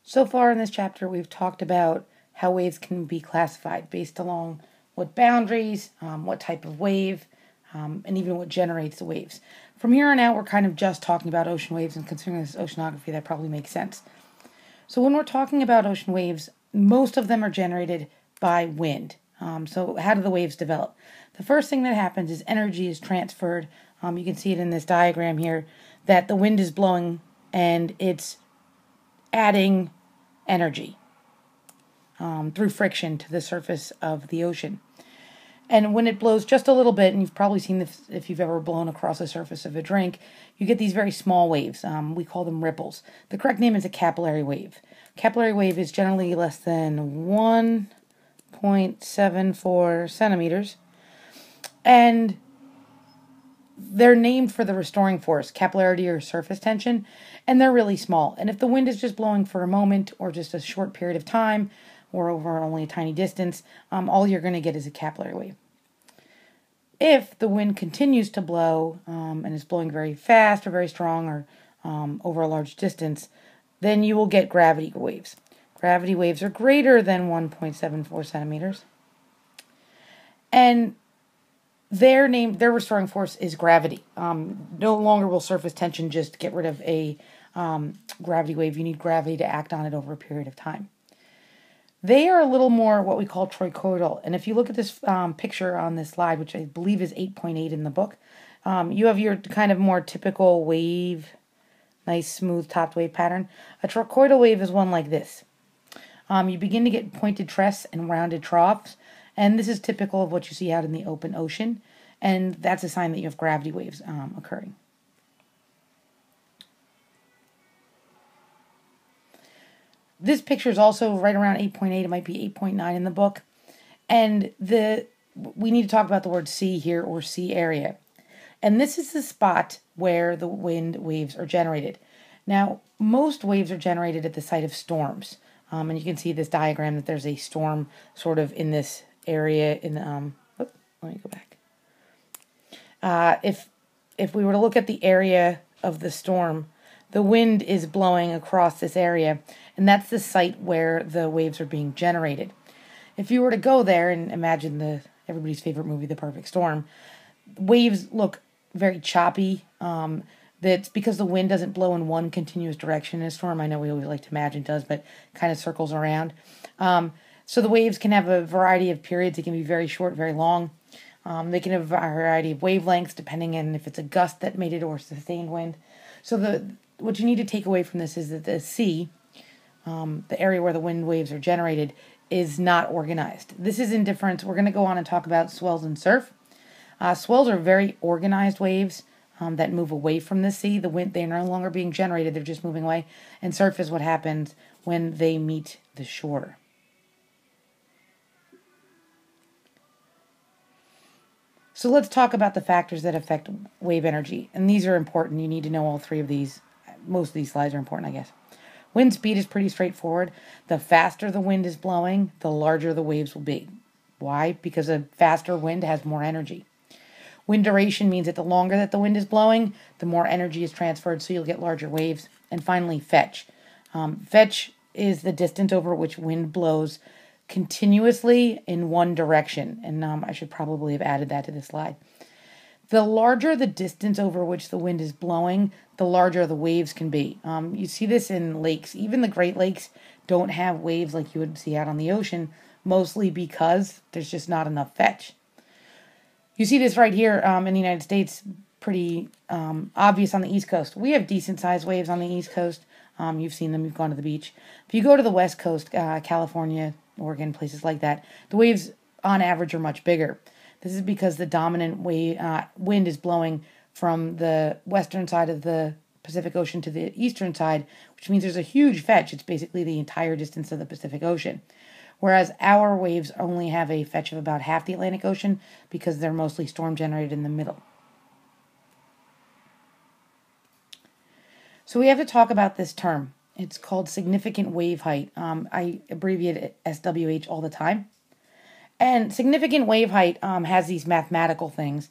So far in this chapter, we've talked about how waves can be classified based along what boundaries, what type of wave, and even what generates the waves. From here on out, we're kind of just talking about ocean waves, and considering this oceanography, that probably makes sense. So when we're talking about ocean waves, most of them are generated by wind. So how do the waves develop? The first thing that happens is energy is transferred. You can see it in this diagram here, that the wind is blowing and it's adding energy through friction to the surface of the ocean. And when it blows just a little bit, and you've probably seen this if you've ever blown across the surface of a drink, you get these very small waves. We call them ripples. The correct name is a capillary wave. Capillary wave is generally less than 1.74 centimeters. And they're named for the restoring force, capillarity or surface tension, and they're really small. And if the wind is just blowing for a moment or just a short period of time or over only a tiny distance, all you're going to get is a capillary wave. If the wind continues to blow and is blowing very fast or very strong or over a large distance, then you will get gravity waves. Gravity waves are greater than 1.74 centimeters. And their restoring force is gravity. No longer will surface tension just get rid of a gravity wave. You need gravity to act on it over a period of time. They are a little more what we call trochoidal. And if you look at this picture on this slide, which I believe is 8.8 in the book, you have your kind of more typical wave, nice smooth topped wave pattern. A trochoidal wave is one like this. You begin to get pointed crests and rounded troughs. And this is typical of what you see out in the open ocean. And that's a sign that you have gravity waves occurring. This picture is also right around 8.8. It might be 8.9 in the book. And we need to talk about the word sea here, or sea area. And this is the spot where the wind waves are generated. Now, most waves are generated at the site of storms. And you can see this diagram that there's a storm sort of in this area in let me go back. If we were to look at the area of the storm, the wind is blowing across this area, and that's the site where the waves are being generated. If you were to go there and imagine everybody's favorite movie, The Perfect Storm, waves look very choppy. That's because the wind doesn't blow in one continuous direction in a storm. I know we always like to imagine it does, but kind of circles around. So the waves can have a variety of periods. They can be very short, very long. They can have a variety of wavelengths depending on if it's a gust that made it or sustained wind. So what you need to take away from this is that the sea, the area where the wind waves are generated, is not organized. This is indifference. We're going to go on and talk about swells and surf. Swells are very organized waves that move away from the sea. They're no longer being generated. They're just moving away. And surf is what happens when they meet the shore. So let's talk about the factors that affect wave energy. And these are important. You need to know all three of these. Most of these slides are important, I guess. Wind speed is pretty straightforward. The faster the wind is blowing, the larger the waves will be. Why? Because a faster wind has more energy. Wind duration means that the longer that the wind is blowing, the more energy is transferred, so you'll get larger waves. And finally, fetch. Fetch is the distance over which wind blows continuously in one direction. And I should probably have added that to this slide. The larger the distance over which the wind is blowing, the larger the waves can be. You see this in lakes. Even the Great Lakes don't have waves like you would see out on the ocean, mostly because there's just not enough fetch. You see this right here in the United States, pretty obvious on the East Coast. We have decent-sized waves on the East Coast. You've seen them. You've gone to the beach. If you go to the West Coast, California, Oregon, places like that, the waves on average are much bigger. This is because the dominant wind is blowing from the western side of the Pacific Ocean to the eastern side, which means there's a huge fetch. It's basically the entire distance of the Pacific Ocean. Whereas our waves only have a fetch of about half the Atlantic Ocean because they're mostly storm generated in the middle. So we have to talk about this term. It's called significant wave height. I abbreviate it SWH all the time. And significant wave height has these mathematical things.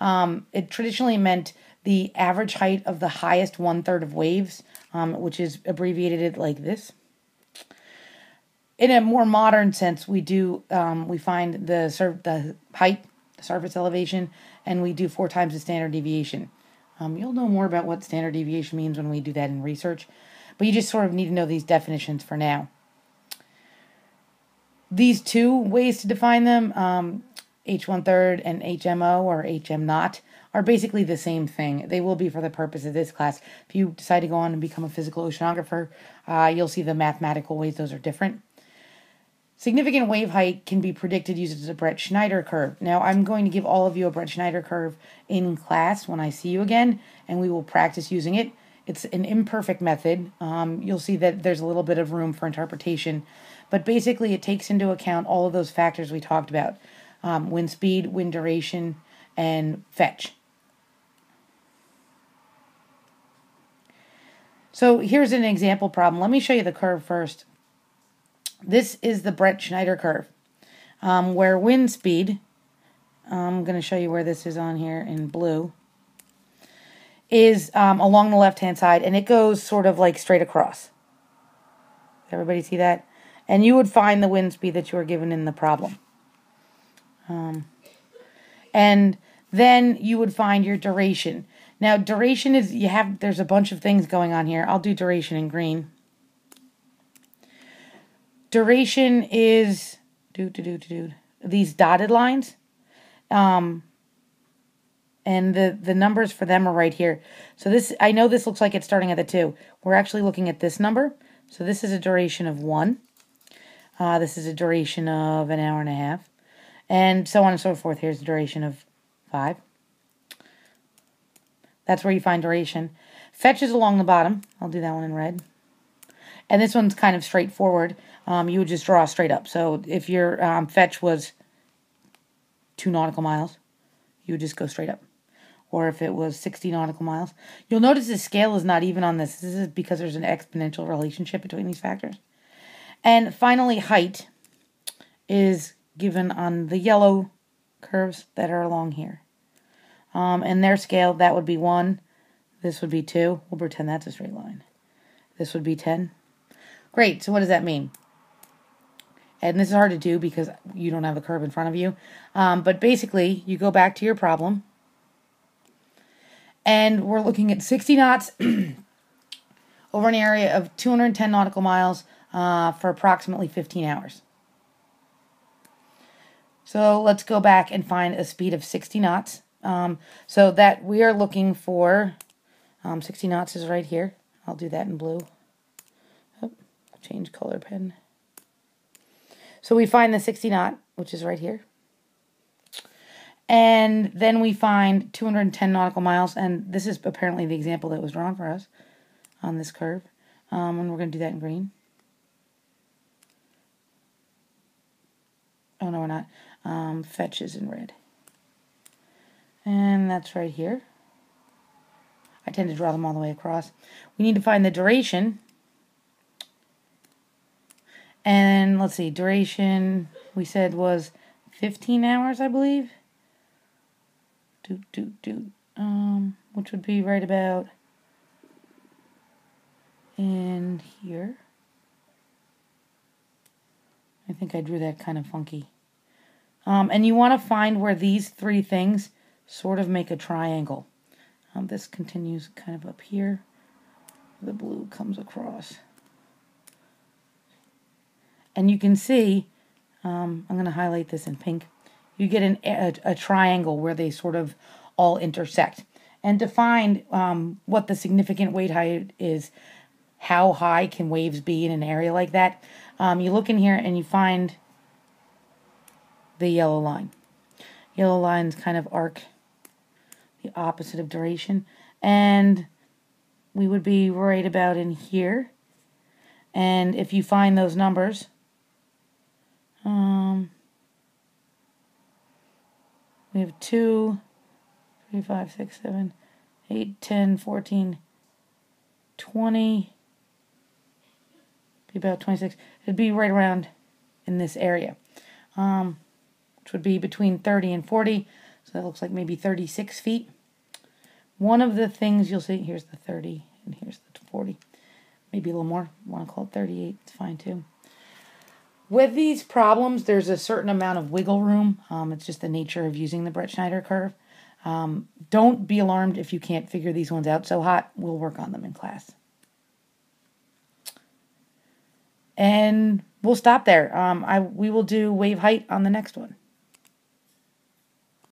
It traditionally meant the average height of the highest 1/3 of waves, which is abbreviated like this. in a more modern sense, we find the height, the surface elevation, and we do 4 times the standard deviation. You'll know more about what standard deviation means when we do that in research, but you just sort of need to know these definitions for now. These 2 ways to define them, H1/3 and HMO or HM naught, are basically the same thing. They will be for the purpose of this class. If you decide to go on and become a physical oceanographer, you'll see the mathematical ways those are different. Significant wave height can be predicted using the Bretschneider curve. Now, I'm going to give all of you a Bretschneider curve in class when I see you again, and we will practice using it. It's an imperfect method. You'll see that there's a little bit of room for interpretation, but basically it takes into account all of those factors we talked about. Wind speed, wind duration, and fetch. So here's an example problem. Let me show you the curve first. This is the Bretschneider curve, where wind speed, I'm going to show you where this is on here in blue, is along the left-hand side, and it goes sort of like straight across. Everybody see that? And you would find the wind speed that you were given in the problem. And then you would find your duration. Now, duration is, there's a bunch of things going on here. I'll do duration in green. Duration is these dotted lines. And the numbers for them are right here. So this, I know this looks like it's starting at the 2. We're actually looking at this number. So this is a duration of 1. This is a duration of 1.5 hours. And so on and so forth. Here's the duration of 5. That's where you find duration. Fetch is along the bottom. I'll do that one in red. And this one's kind of straightforward. You would just draw straight up. So if your fetch was 2 nautical miles, you would just go straight up. Or if it was 60 nautical miles. You'll notice the scale is not even on this. This is because there's an exponential relationship between these factors. And finally, height is given on the yellow curves that are along here. And their scale, that would be 1. This would be 2. We'll pretend that's a straight line. This would be 10. Great, so what does that mean? And this is hard to do because you don't have a curve in front of you. But basically, you go back to your problem. And we're looking at 60 knots over an area of 210 nautical miles for approximately 15 hours. So let's go back and find a speed of 60 knots. So that we are looking for, 60 knots is right here. I'll do that in blue. Oh, change color pen. So we find the 60 knot, which is right here. And then we find 210 nautical miles, and this is apparently the example that was drawn for us on this curve. And we're going to do that in green. Oh, no, we're not. Fetch is in red. And that's right here. I tend to draw them all the way across. We need to find the duration. And let's see, duration we said was 15 hours, I believe. Which would be right about in here. I think I drew that kind of funky. And you want to find where these 3 things sort of make a triangle. This continues kind of up here. The blue comes across. And you can see, I'm going to highlight this in pink, you get a triangle where they sort of all intersect. And to find what the significant wave height is, how high can waves be in an area like that, you look in here and you find the yellow line. Yellow lines kind of arc the opposite of duration. And we would be right about in here. And if you find those numbers, we have 2, 3, 5, 6, 7, 8, 10, 14, 20, be about 26. It'd be right around in this area, which would be between 30 and 40. So that looks like maybe 36 feet. One of the things you'll see, here's the 30 and here's the 40. Maybe a little more. Want to call it 38, it's fine too. With these problems, there's a certain amount of wiggle room. It's just the nature of using the Bretschneider curve. Don't be alarmed if you can't figure these ones out so hot. We'll work on them in class. And we'll stop there. We will do wave height on the next one.